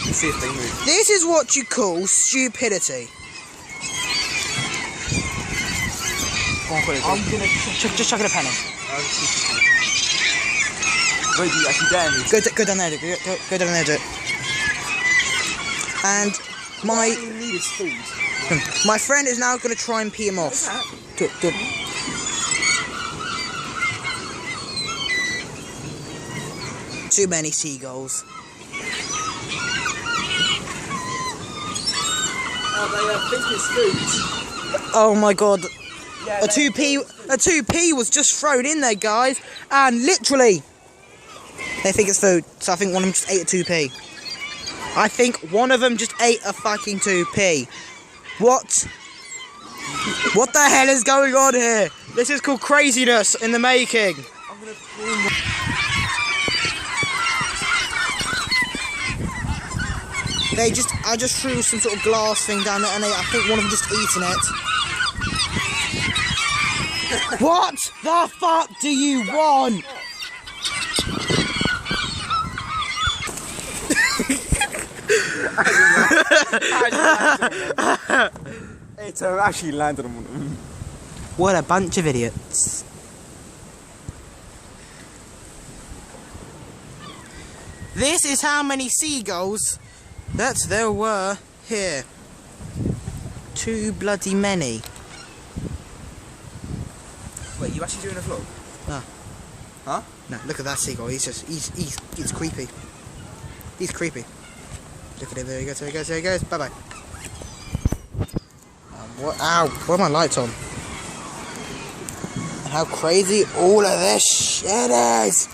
Let's see if they move. This is what you call stupidity. Go on, quickly. I'm gonna Just chuck it a penny. Wait, do you actually dare me? Go down there, do it. Go down there, do it. And All you need is food. my friend is now going to try and pee him off. Do it. Too many seagulls. Oh, they think it's food. Oh my god. Yeah, A 2p was just thrown in there, guys, and literally they think it's food. So I think one of them just ate a 2p. I think one of them just ate a fucking 2p. What? What the hell is going on here? This is called craziness in the making. I'm gonna pull my... I just threw some sort of glass thing down there, and I think one of them just eaten it. What the fuck do you want? It actually landed on one of them. What a bunch of idiots. This is how many seagulls that there were here. Too bloody many. Wait, you actually doing a vlog? Ah. Huh? No, look at that seagull. He's creepy. He's creepy. Look at him. There he goes. There he goes. There he goes. Bye bye. Ow! Why are my lights on? And how crazy all of this shit is!